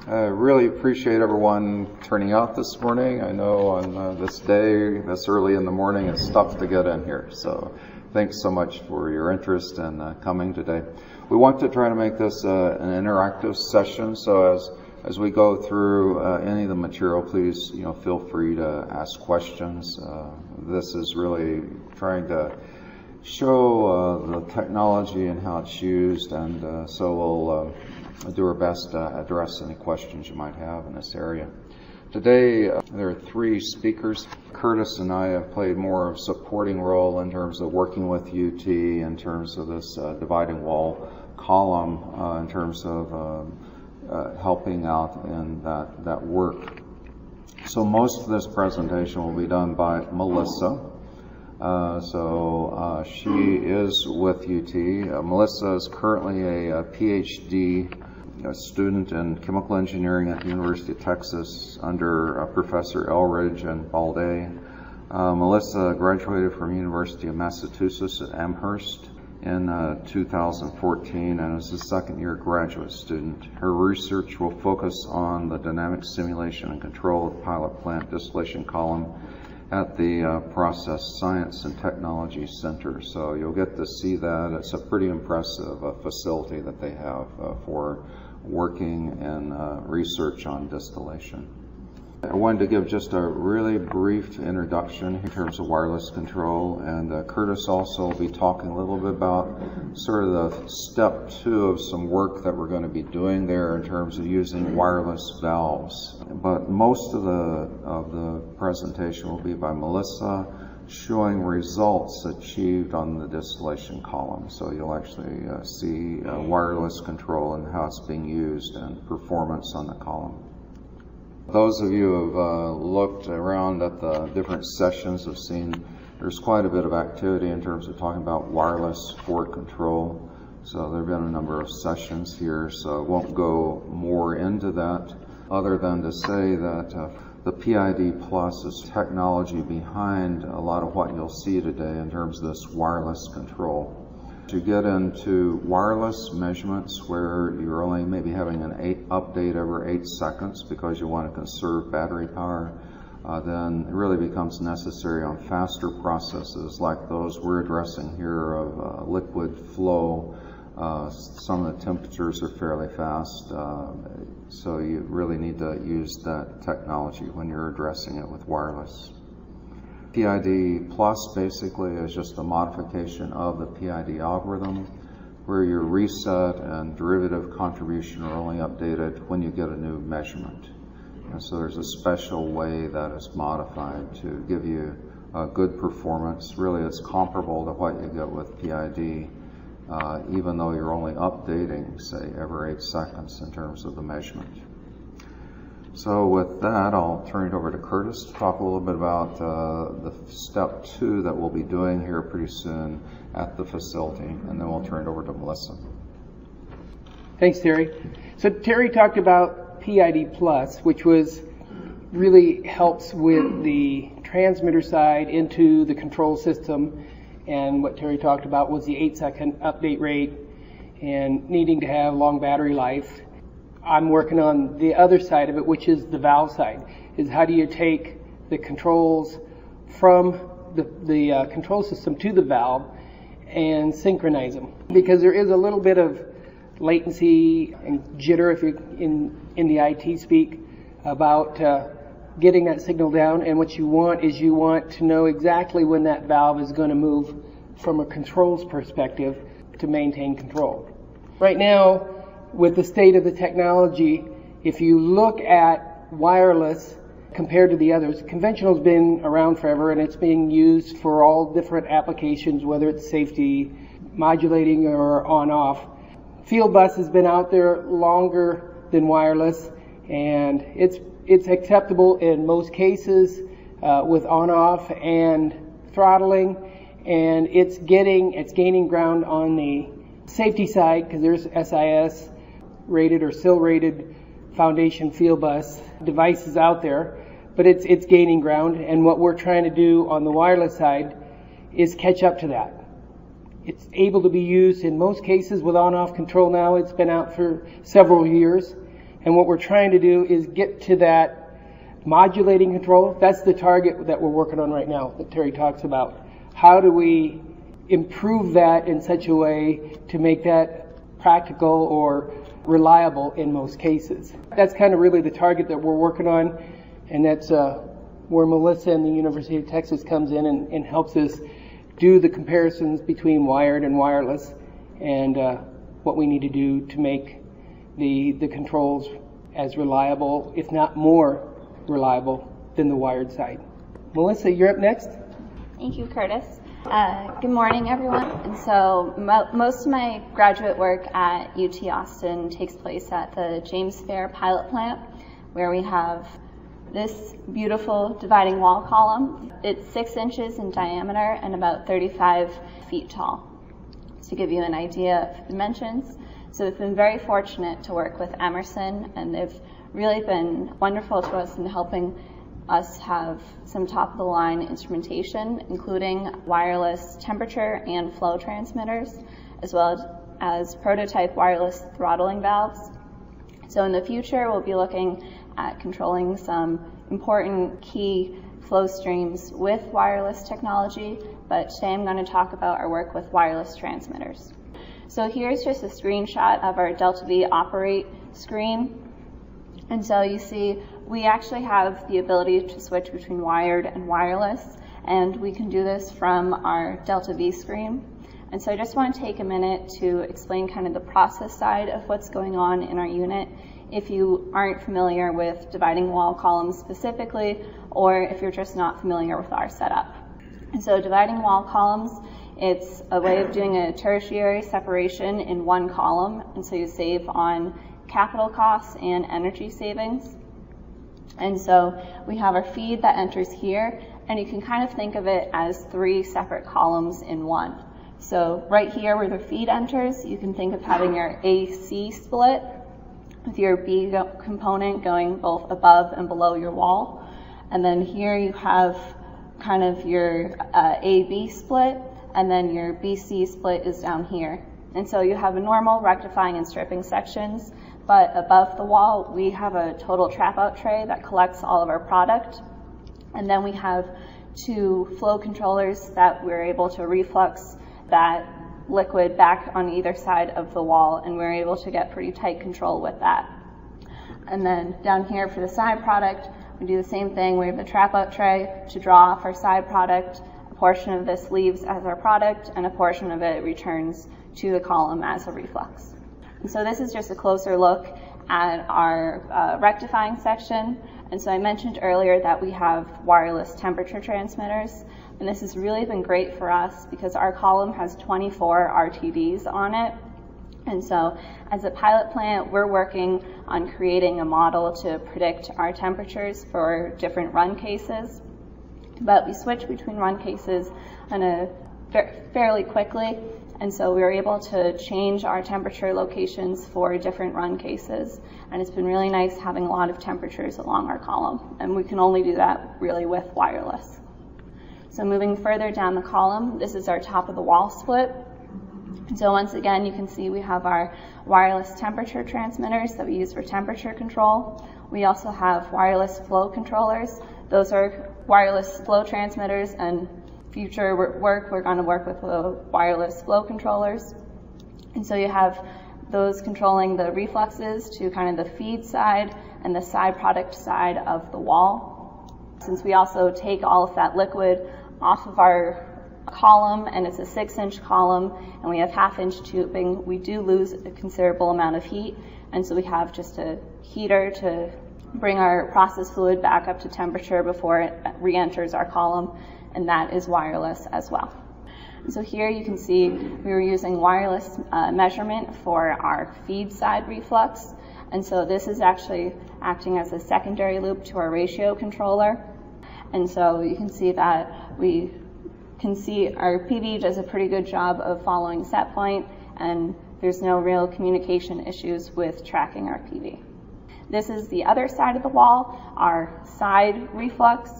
I really appreciate everyone turning out this morning. I know on this day, this early in the morning, it's tough to get in here. So thanks so much for your interest in coming today. We want to try to make this an interactive session. So as we go through any of the material, please feel free to ask questions. This is really trying to show the technology and how it's used, and so we'll do our best to address any questions you might have in this area. Today, there are three speakers. Kurtis and I have played more of a supporting role in terms of working with UT, in terms of this dividing wall column, in terms of helping out in that work. So most of this presentation will be done by Melissa. She is with UT. Melissa is currently a PhD student in chemical engineering at the University of Texas under Professor Elridge and Balday. Melissa graduated from University of Massachusetts at Amherst in 2014 and is a second-year graduate student. Her research will focus on the dynamic simulation and control of pilot plant distillation column at the Process Science and Technology Center. So you'll get to see that. It's a pretty impressive facility that they have for working in research on distillation. I wanted to give just a really brief introduction in terms of wireless control, and Kurtis also will be talking a little bit about sort of the step 2 of some work that we're going to be doing there in terms of using wireless valves. But most of the presentation will be by Melissa, showing results achieved on the distillation column. So you'll actually see wireless control and how it's being used and performance on the column. Those of you who have looked around at the different sessions have seen there's quite a bit of activity in terms of talking about wireless forward control. So there have been a number of sessions here, so I won't go more into that other than to say that the PIDPlus is technology behind a lot of what you'll see today in terms of this wireless control. To get into wireless measurements where you're only maybe having an update every 8 seconds because you want to conserve battery power, then it really becomes necessary on faster processes like those we're addressing here of liquid flow. Some of the temperatures are fairly fast, so you really need to use that technology when you're addressing it with wireless. PIDPlus basically is just a modification of the PID algorithm where your reset and derivative contribution are only updated when you get a new measurement. And so there's a special way that is modified to give you good performance. Really, it's comparable to what you get with PID, even though you're only updating, say, every 8 seconds in terms of the measurement. So with that, I'll turn it over to Kurtis to talk a little bit about the step 2 that we'll be doing here pretty soon at the facility, and then we'll turn it over to Melissa. Thanks, Terry. So Terry talked about PIDPlus, which really helps with the transmitter side into the control system, and what Terry talked about was the 8-second update rate and needing to have long battery life. I'm working on the other side of it, which is the valve side, is how do you take the controls from the control system to the valve and synchronize them. Because there is a little bit of latency and jitter, if you're in the IT speak, about getting that signal down, and what you want is you want to know exactly when that valve is going to move from a controls perspective to maintain control. Right now, with the state of the technology, if you look at wireless compared to the others, conventional's been around forever and it's being used for all different applications, whether it's safety, modulating, or on-off. Field bus has been out there longer than wireless, and it's acceptable in most cases with on-off and throttling, and it's gaining ground on the safety side because there's SIS rated or SIL rated foundation field bus devices out there, but it's gaining ground, and what we're trying to do on the wireless side is catch up to that. It's able to be used in most cases with on-off control now. It's been out for several years, And what we're trying to do is get to that modulating control. That's the target that we're working on right now that Terry talks about. How do we improve that in such a way to make that practical or reliable in most cases? That's kind of really the target that we're working on, and that's where Melissa and the University of Texas comes in and helps us do the comparisons between wired and wireless and what we need to do to make the controls as reliable, if not more reliable, than the wired side. Melissa, you're up next. Thank you, Kurtis. Good morning, everyone. And so most of my graduate work at UT Austin takes place at the James Fair pilot plant, where we have this beautiful dividing wall column. It's 6 inches in diameter and about 35 feet tall. To give you an idea of dimensions. So we've been very fortunate to work with Emerson, and they've really been wonderful to us in helping us have some top-of-the-line instrumentation, including wireless temperature and flow transmitters, as well as prototype wireless throttling valves. So in the future, we'll be looking at controlling some important key flow streams with wireless technology, but today I'm going to talk about our work with wireless transmitters. So here's just a screenshot of our Delta V operate screen. And so you see we actually have the ability to switch between wired and wireless, and we can do this from our Delta V screen. And so I just want to take a minute to explain kind of the process side of what's going on in our unit if you aren't familiar with dividing wall columns specifically, or if you're just not familiar with our setup. And so dividing wall columns, it's a way of doing a tertiary separation in one column, and so you save on capital costs and energy savings. And so we have our feed that enters here, and you can kind of think of it as 3 separate columns in one. So right here where the feed enters, you can think of having your AC split with your B component going both above and below your wall. And then here you have kind of your AB split, and then your BC split is down here. And so you have a normal rectifying and stripping sections, but above the wall we have a total trap out tray that collects all of our product. And then we have 2 flow controllers that we're able to reflux that liquid back on either side of the wall, and we're able to get pretty tight control with that. And then down here for the side product, we do the same thing. We have the trap out tray to draw off our side product. A portion of this leaves as our product, and a portion of it returns to the column as a reflux. And so this is just a closer look at our rectifying section. And so I mentioned earlier that we have wireless temperature transmitters, and this has really been great for us because our column has 24 RTDs on it. And so as a pilot plant, we're working on creating a model to predict our temperatures for different run cases. But we switch between run cases fairly quickly, and so we were able to change our temperature locations for different run cases. And it's been really nice having a lot of temperatures along our column, and we can only do that really with wireless. So moving further down the column, this is our top of the wall split. So once again, you can see we have our wireless temperature transmitters that we use for temperature control. We also have wireless flow controllers. Those are wireless flow transmitters, and future work, we're going to work with wireless flow controllers. And so you have those controlling the refluxes to kind of the feed side and the side product side of the wall. Since we also take all of that liquid off of our column, and it's a 6-inch column, and we have 1/2-inch tubing, we do lose a considerable amount of heat, and so we have just a heater to bring our process fluid back up to temperature before it re-enters our column, and that is wireless as well. And so here you can see we were using wireless measurement for our feed side reflux, and so this is actually acting as a secondary loop to our ratio controller. And so you can see that we can see our PV does a pretty good job of following set point, and there's no real communication issues with tracking our PV. This is the other side of the wall, our side reflux,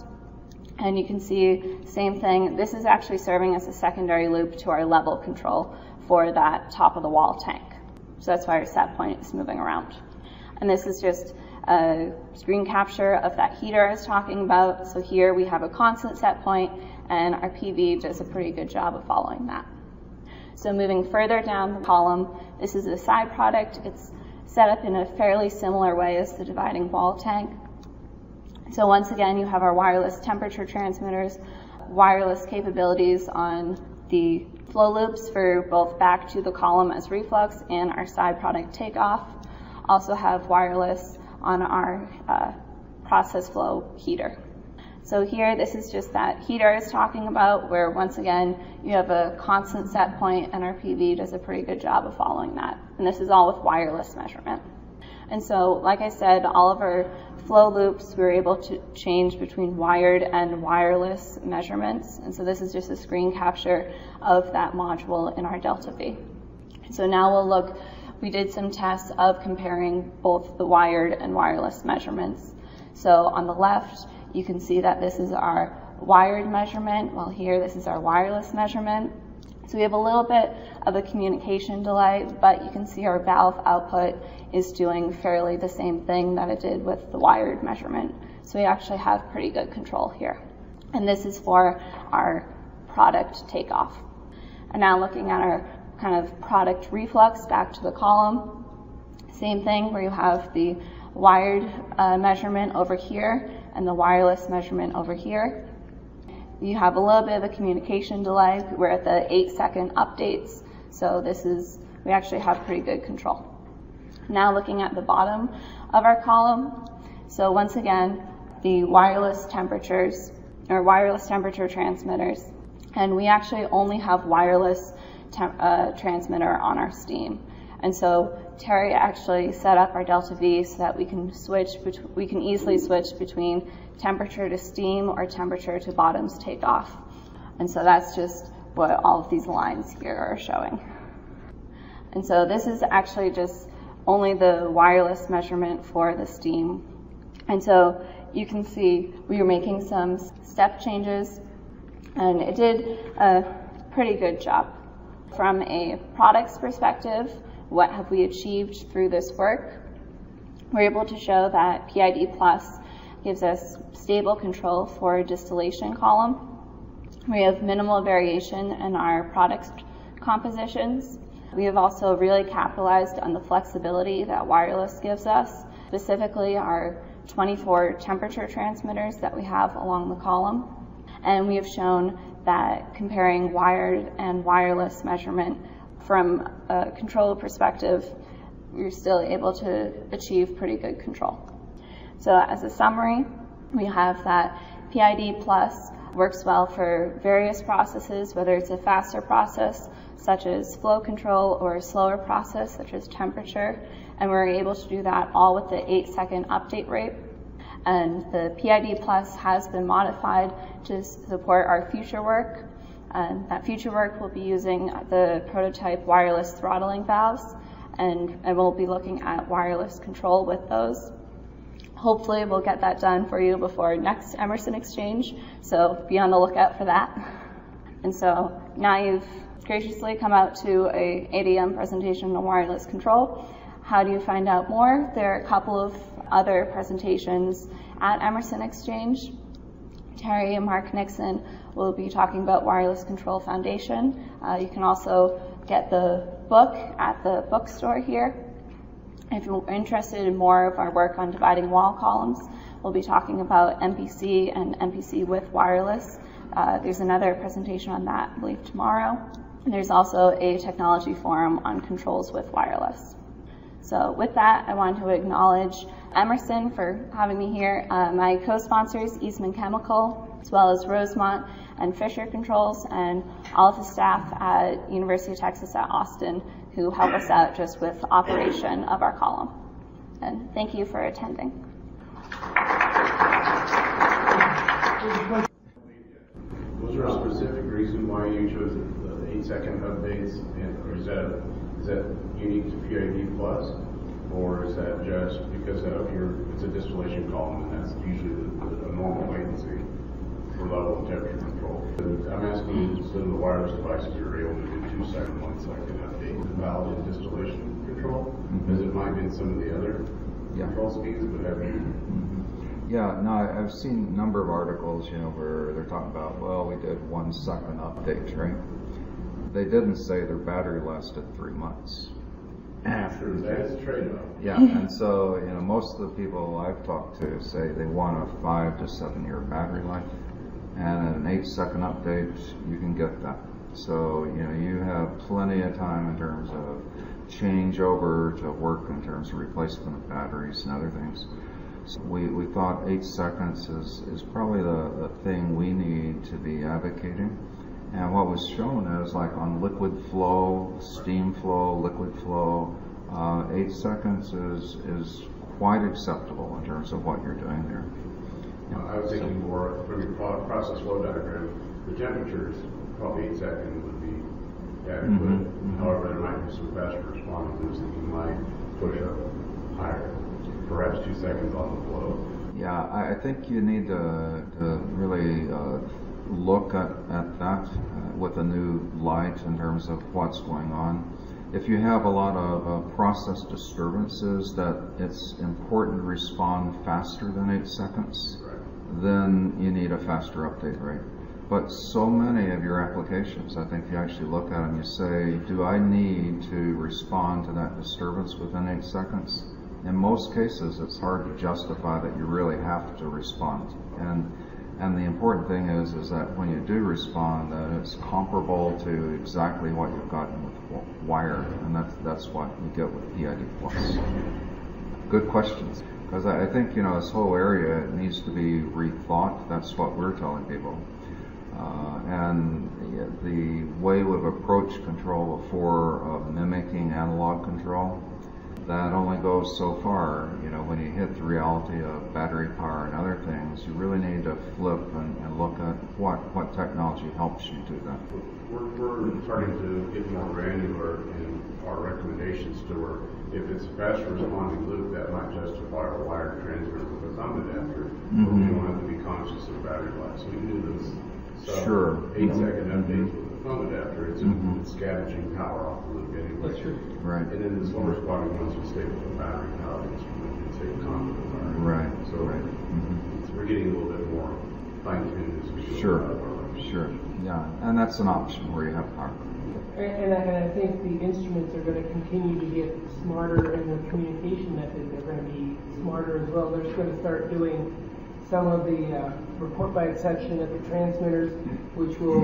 and you can see same thing. This is actually serving as a secondary loop to our level control for that top of the wall tank. So that's why our set point is moving around. And this is just a screen capture of that heater I was talking about. So here we have a constant set point, and our PV does a pretty good job of following that. So moving further down the column, this is a side product. It's set up in a fairly similar way as the dividing wall tank. So once again, you have our wireless temperature transmitters, wireless capabilities on the flow loops for both back to the column as reflux and our side product takeoff. Also have wireless on our process flow heater. So here, this is just that heater I was talking about, where once again, you have a constant set point, and our PV does a pretty good job of following that. And this is all with wireless measurement. And so, like I said, all of our flow loops, we were able to change between wired and wireless measurements. And so this is just a screen capture of that module in our Delta V. So now we'll look, we did some tests of comparing both the wired and wireless measurements. So on the left, you can see that this is our wired measurement, while here this is our wireless measurement. So we have a little bit of a communication delay, but you can see our valve output is doing fairly the same thing that it did with the wired measurement. So we actually have pretty good control here. And this is for our product takeoff. And now looking at our kind of product reflux back to the column, same thing where you have the wired measurement over here and the wireless measurement over here. You have a little bit of a communication delay. We're at the 8-second updates, so we actually have pretty good control. Now looking at the bottom of our column, so once again, the wireless temperatures, or wireless temperature transmitters, and we actually only have wireless transmitter on our steam. And so Terry actually set up our Delta V so that we can easily switch between temperature to steam or temperature to bottoms takeoff. And so that's just what all of these lines here are showing. And so this is actually just only the wireless measurement for the steam. And so you can see we were making some step changes, and it did a pretty good job. From a products perspective, what have we achieved through this work? We're able to show that PIDPlus gives us stable control for distillation column. We have minimal variation in our product compositions. We have also really capitalized on the flexibility that wireless gives us, specifically our 24 temperature transmitters that we have along the column. And we have shown that comparing wired and wireless measurement from a control perspective, we're still able to achieve pretty good control. So as a summary, we have that PIDPlus works well for various processes, whether it's a faster process such as flow control or a slower process such as temperature, and we're able to do that all with the 8-second update rate. And the PIDPlus has been modified to support our future work. And that future work will be using the prototype wireless throttling valves, and we'll be looking at wireless control with those. Hopefully we'll get that done for you before next Emerson Exchange, so be on the lookout for that. And so now you've graciously come out to a 8 a.m. presentation on wireless control. How do you find out more? There are a couple of other presentations at Emerson Exchange. Terry and Mark Nixon will be talking about Wireless Control Foundation. You can also get the book at the bookstore here. If you're interested in more of our work on dividing wall columns, we'll be talking about MPC and MPC with wireless. There's another presentation on that, I believe, tomorrow. And there's also a technology forum on controls with wireless. So with that, I want to acknowledge Emerson for having me here, my co-sponsors, Eastman Chemical, as well as Rosemont and Fisher Controls, and all of the staff at University of Texas at Austin who help us out just with operation of our column. And thank you for attending. Was there a specific reason why you chose the 8-second updates, or is that unique to PIDPlus, or is that just because it's a distillation column and that's usually the normal latency for level and temperature control? I'm asking, so the wireless devices are able to do 2-second, 1-second updates, valid in distillation control, as it might be in some of the other control speeds, but have you? Yeah, no, I've seen a number of articles, where they're talking about, well, we did 1 second update, right? They didn't say their battery lasted 3 months. Sure, that's a trade-off. Yeah, and so, most of the people I've talked to say they want a 5 to 7 year battery life, and an 8 second update, you can get that. So, you have plenty of time in terms of changeover to work in terms of replacement of batteries and other things. So we thought 8 seconds is probably the thing we need to be advocating. And what was shown is like on liquid flow, steam flow, liquid flow, 8 seconds is quite acceptable in terms of what you're doing there. I was thinking more from your process flow diagram, the temperatures, probably 8 seconds would be adequate. However, there might be some faster responses that you might push up higher, perhaps 2 seconds on the flow. Yeah, I think you need to really look at that with a new light in terms of what's going on. If you have a lot of process disturbances that it's important to respond faster than 8 seconds, then you need a faster update rate. But so many of your applications, I think you actually look at them, you say, do I need to respond to that disturbance within 8 seconds? In most cases, it's hard to justify that you really have to respond. And the important thing is that when you do respond, that it's comparable to exactly what you've gotten with wire, and that's what you get with PIDPlus. Good questions, because I think this whole area needs to be rethought. That's what we're telling people. And the way we've approached control before of mimicking analog control, that only goes so far. When you hit the reality of battery power and other things, you really need to flip and look at what technology helps you do that. We're starting to get more granular in our recommendations to where if it's a faster responding loop, that might justify a wired transmitter with a thumb adapter. But we don't have to be conscious of battery life. So we can do this 8 second updates with a thumb adapter. It's scavenging power off the loop anyway. That's true. Right. And then the slower responding ones will stay with the battery power instrument and stay confident with battery. Right. So we're getting a little bit more fine-tuned as we go. Sure. Yeah, and that's an option where you have power. And I think the instruments are going to continue to get smarter, and the communication methods are going to be smarter as well. They're just going to start doing some of the report by exception at the transmitters, which will,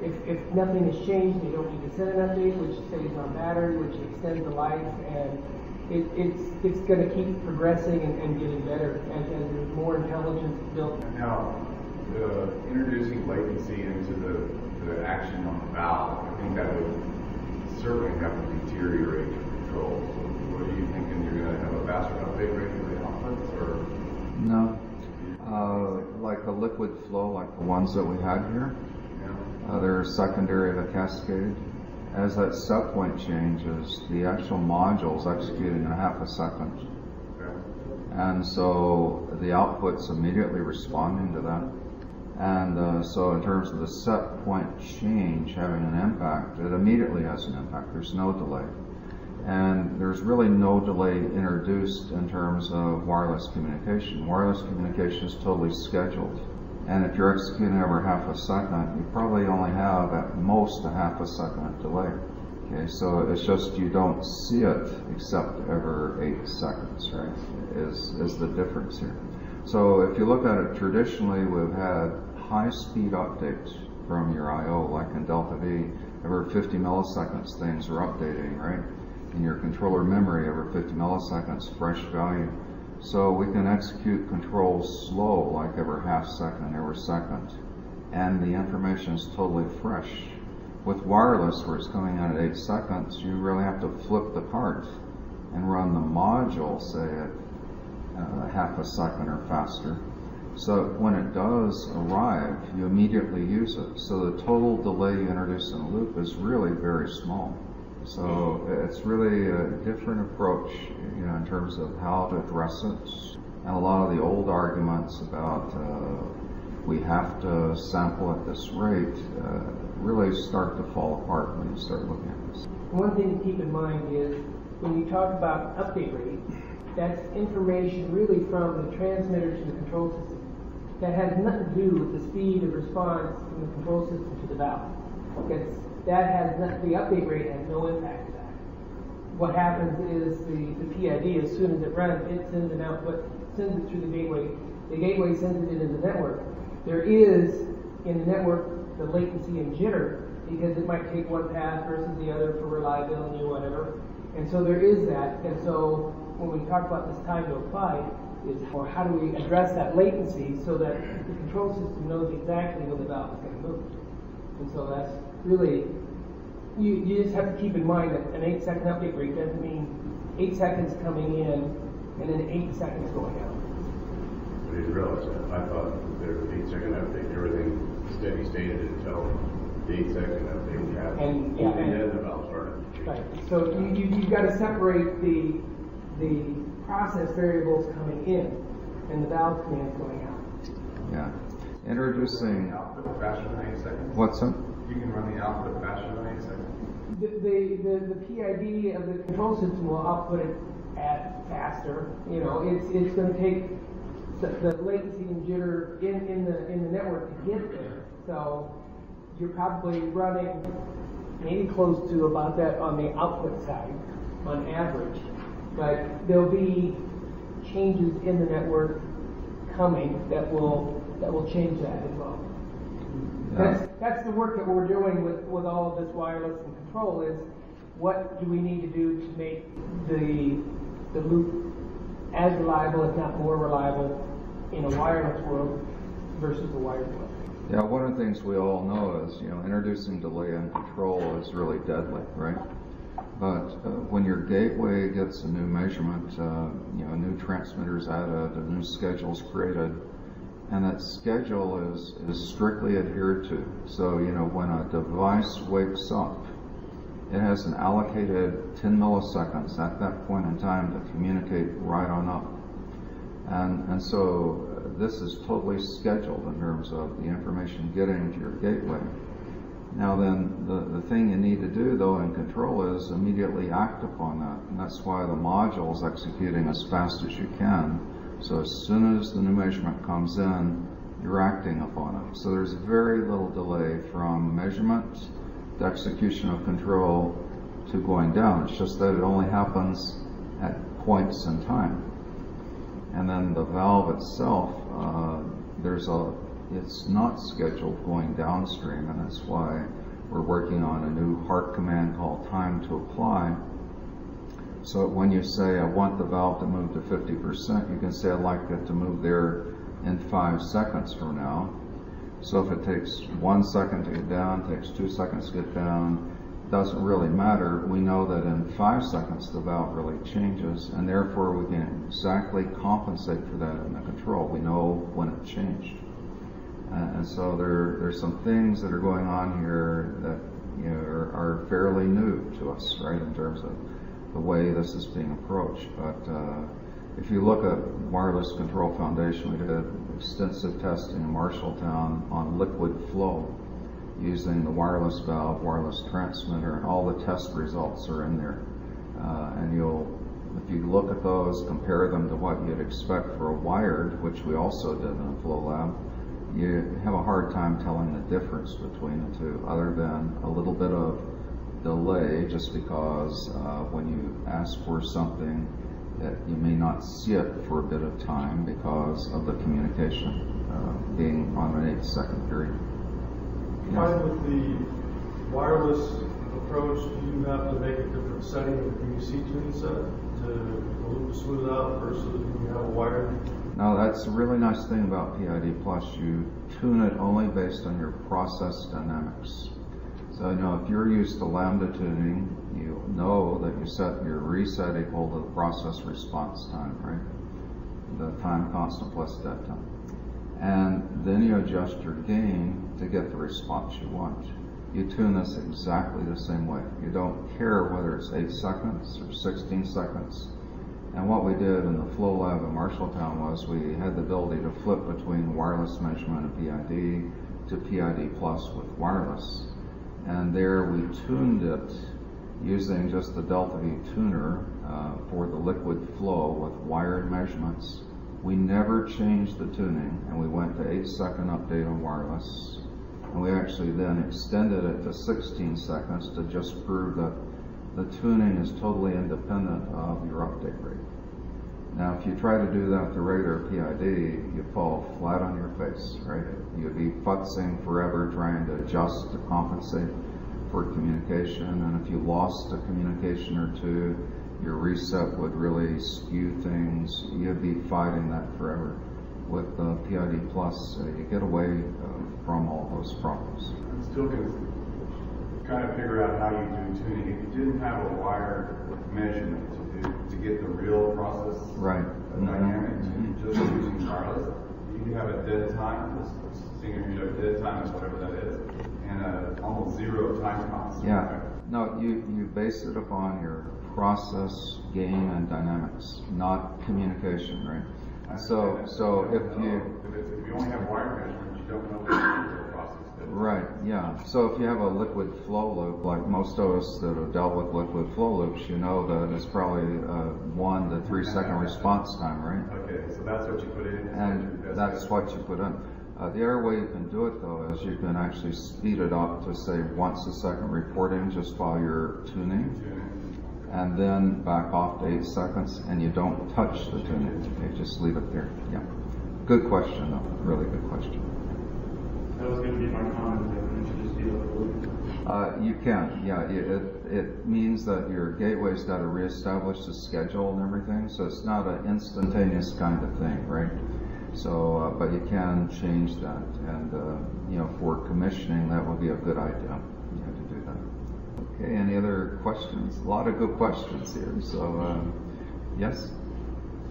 if nothing has changed, they don't need to send an update, which saves on battery, which extends the life, and it's going to keep progressing and getting better as there's more intelligence built. Now, introducing latency into the action on the valve, I think that would certainly have to deteriorate control. So what are you thinking? You're going to have a faster update rate for the outputs, or? No. Like a liquid flow, like the ones that we had here, they're secondary to Cascade. As that set point changes, the actual module is executing in 0.5 seconds. And so the output's immediately responding to that. And so in terms of the set point change having an impact, it immediately has an impact. There's no delay. And there's really no delay introduced in terms of wireless communication. Wireless communication is totally scheduled. And if you're executing over 0.5 second, you probably only have at most a 0.5 second delay. Okay, so it's just you don't see it except every 8 seconds, right, is the difference here. So if you look at it traditionally, we've had high-speed updates from your I.O., like in Delta V. Every 50 milliseconds, things are updating, right? In your controller memory, every 50 milliseconds, fresh value. So we can execute controls slow, like every 0.5 second, every second, and the information is totally fresh. With wireless, where it's coming out at 8 seconds, you really have to flip the cart and run the module, say, at 0.5 second or faster. So when it does arrive, you immediately use it. So the total delay you introduce in a loop is really very small. So it's really a different approach, in terms of how to address it. And a lot of the old arguments about we have to sample at this rate really start to fall apart when you start looking at this. One thing to keep in mind is when you talk about update rate, That's information really from the transmitter to the control system. That has nothing to do with the speed of response from the control system to the valve. The update rate has no impact to that. What happens is the PID, as soon as it runs, it sends an output, sends it through the gateway. The gateway sends it into the network. There is, in the network, the latency and jitter, because it might take one path versus the other for reliability or whatever. And so there is that. And so when we talk about this time to apply, is how do we address that latency so that the control system knows exactly when the valve is going to move. And so that's really, you just have to keep in mind that an 8-second update rate doesn't mean 8 seconds coming in and then 8 seconds going out. I didn't realize that. I thought there was 8-second update, everything steady stated until the 8-second update happened. And then the valve started. Right. So you've got to separate the process variables coming in and the valve commands going out. Yeah. Introducing output faster than 8 seconds. What's that? You can run the output faster than 8 seconds. The PID of the control system will output it at faster. You know, it's going to take the latency and jitter in the network to get there. So you're probably running maybe close to about that on the output side on average. But there'll be changes in the network coming that will change that as well. Yeah. That's the work that we're doing with all of this wireless and control is what do we need to do to make the loop as reliable, if not more reliable, in a wireless world versus a wired world. Yeah, one of the things we all know is, introducing delay and control is really deadly, right? But when your gateway gets a new measurement, a new transmitter is added, a new schedule is created, and that schedule is strictly adhered to. So, when a device wakes up, it has an allocated 10 milliseconds at that point in time to communicate right on up. And so this is totally scheduled in terms of the information getting to your gateway. Now then, the thing you need to do, though, in control is immediately act upon that. And that's why the module is executing as fast as you can. So as soon as the new measurement comes in, you're acting upon it. So there's very little delay from measurement to execution of control to going down. It's just that it only happens at points in time. And then the valve itself, it's not scheduled going downstream, and that's why we're working on a new HART command called time to apply. So when you say, I want the valve to move to 50%, you can say, I'd like it to move there in 5 seconds from now. So if it takes 1 second to get down, takes 2 seconds to get down, doesn't really matter. We know that in 5 seconds the valve really changes, and therefore we can exactly compensate for that in the control. We know when it changed. And so there's some things that are going on here that are fairly new to us, right, in terms of the way this is being approached. But if you look at Wireless Control Foundation, we did extensive testing in Marshalltown on liquid flow using the wireless valve, wireless transmitter, and all the test results are in there. And if you look at those, compare them to what you'd expect for a wired, which we also did in a flow lab, you have a hard time telling the difference between the two, other than a little bit of delay, just because when you ask for something, that you may not see it for a bit of time because of the communication being on an 8-second period. Yes. With the wireless approach, do you have to make a different setting of the PUC tuning set to the loop to smooth out versus when you have a wired? No, that's a really nice thing about PIDPlus. You tune it only based on your process dynamics. So, if you're used to lambda tuning, you know that you set your reset equal to the process response time, right? The time constant plus dead time. And then you adjust your gain to get the response you want. You tune this exactly the same way. You don't care whether it's 8 seconds or 16 seconds. And what we did in the flow lab at Marshalltown was we had the ability to flip between wireless measurement of PID to PIDPlus with wireless. And there we tuned it using just the delta V tuner for the liquid flow with wired measurements. We never changed the tuning, and we went to 8-second update on wireless, and we actually then extended it to 16 seconds to just prove that the tuning is totally independent of your update rate. Now, if you try to do that with the regular PID, you fall flat on your face, right? You'd be futzing forever trying to adjust to compensate for communication, and if you lost a communication or two, your reset would really skew things. You'd be fighting that forever. With PIDPlus, you get away from all those problems. I'm still going to kind of figure out how you do tuning. If you didn't have a wired measurement to get the real process dynamics, just using wireless, you could have a dead time, dead time is whatever that is, and almost zero time cost. Yeah. Right? No, you base it upon your process, gain, and dynamics, not communication, right? So if you only have wire measurements, you don't know what the process is. Right, yeah. So if you have a liquid flow loop, like most of us that have dealt with liquid flow loops, you know that it's probably 1 to 3 second response time, right? Okay, so that's what you put in. And that's what you put in. The other way you can do it, though, is you can actually speed it up to, say, once a second reporting just while you're tuning, and then back off to 8 seconds, and you don't touch the tuning. You just leave it there. Yeah. Good question, though. Really good question. That was going to be my comment, that we should just deal with the loop. You can, yeah. It means that your gateway's got to reestablish the schedule and everything, so it's not an instantaneous kind of thing, right? So, but you can change that, and for commissioning, that would be a good idea, to do that. Okay, any other questions? A lot of good questions here. So, yes.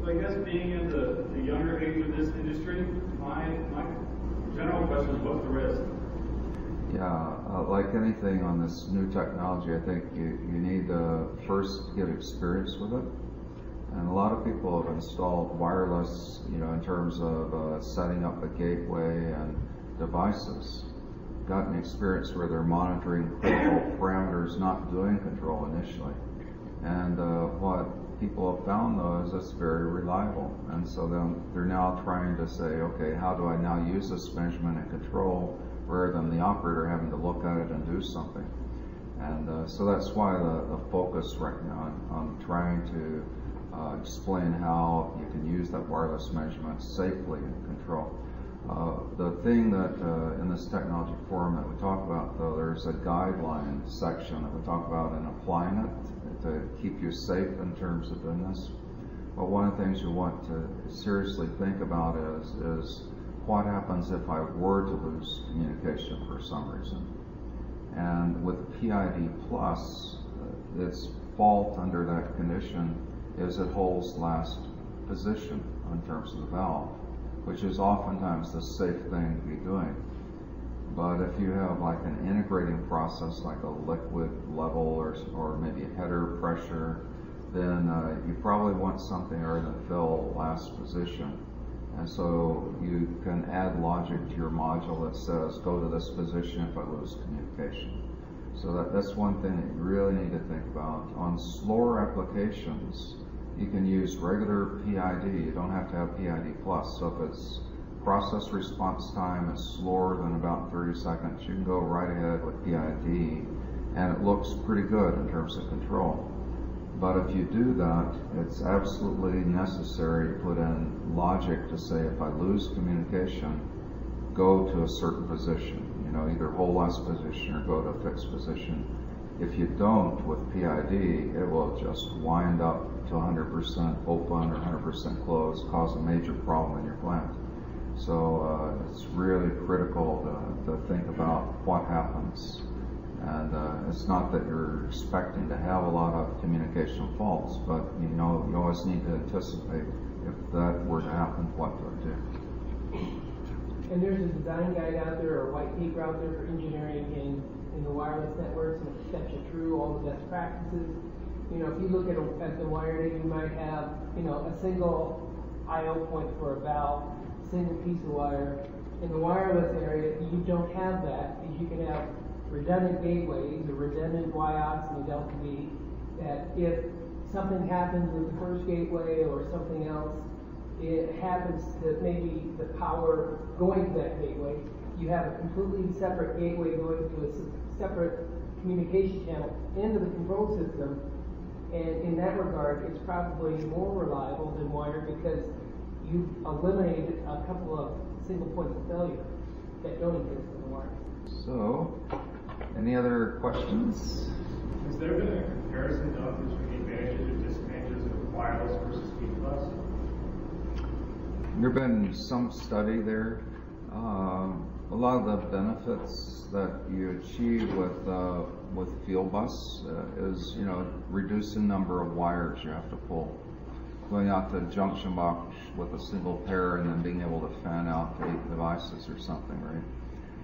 So I guess being in the younger age of this industry, my general question is, what's the risk? Yeah, like anything on this new technology, I think you need to first get experience with it. And a lot of people have installed wireless, in terms of setting up a gateway and devices. Gotten experience where they're monitoring critical parameters, not doing control initially. And what people have found, though, is it's very reliable. And so they're now trying to say, okay, how do I now use this measurement and control rather than the operator having to look at it and do something? And so that's why the focus right now on trying to explain how you can use that wireless measurement safely and control. The thing that in this technology forum that we talk about, though, there's a guideline section that we talk about in applying it to keep you safe in terms of doing this. But one of the things you want to seriously think about is what happens if I were to lose communication for some reason. And with PIDPlus, its fault under that condition is it holds last position in terms of the valve, which is oftentimes the safe thing to be doing. But if you have like an integrating process like a liquid level or maybe a header pressure, then you probably want something other than fill last position. And so you can add logic to your module that says go to this position if I lose communication. So that's one thing that you really need to think about. On slower applications, you can use regular PID. You don't have to have PIDPlus. So if it's process response time is slower than about 30 seconds, you can go right ahead with PID, and it looks pretty good in terms of control. But if you do that, it's absolutely necessary to put in logic to say if I lose communication, go to a certain position. Either hold last position or go to a fixed position. If you don't with PID, it will just wind up to 100% open or 100% closed, cause a major problem in your plant. So it's really critical to think about what happens. And it's not that you're expecting to have a lot of communication faults, but you always need to anticipate if that were to happen, what to do. And there's a design guide out there or white paper out there for engineering in the wireless networks, and it steps you through all the best practices. If you look at the wiring, you might have, a single I/O point for a valve, single piece of wire. In the wireless area, you don't have that. You can have redundant gateways or redundant Y-ox and delta V, that if something happens with the first gateway or something else, it happens to maybe the power going to that gateway, you have a completely separate gateway going to a separate communication channel into the control system, and in that regard, it's probably more reliable than wire because you've eliminated a couple of single points of failure that don't exist in the wire. So, any other questions? Has there been a comparison done between the advantages or disadvantages of wireless versus PIDPlus? There have been some study there. A lot of the benefits that you achieve with field bus is, reducing number of wires you have to pull. Going out to the junction box with a single pair and then being able to fan out to 8 devices or something, right?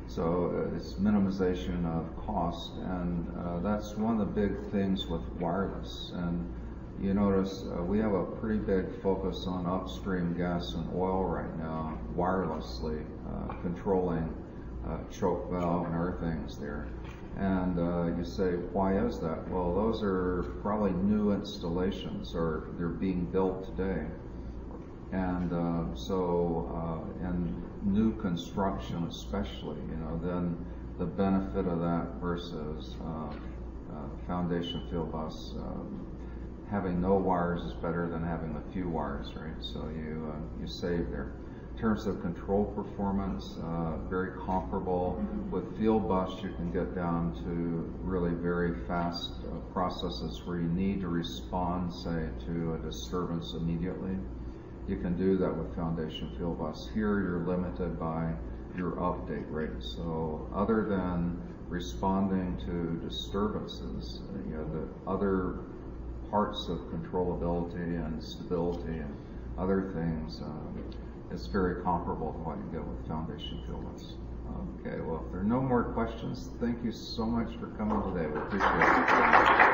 So it's minimization of cost, and that's one of the big things with wireless. And you notice we have a pretty big focus on upstream gas and oil right now, wirelessly, controlling choke valve and other things there. And you say, why is that? Well, those are probably new installations, or they're being built today. And in new construction especially, then the benefit of that versus foundation field bus, having no wires is better than having a few wires, right? So you save there. In terms of control performance, very comparable. With field bus, you can get down to really very fast processes where you need to respond, say, to a disturbance immediately. You can do that with foundation field bus. Here, you're limited by your update rate. So other than responding to disturbances, the other parts of controllability and stability and other things, it's very comparable to what you get with foundation field bus. Okay, well, if there are no more questions, thank you so much for coming today. We appreciate it.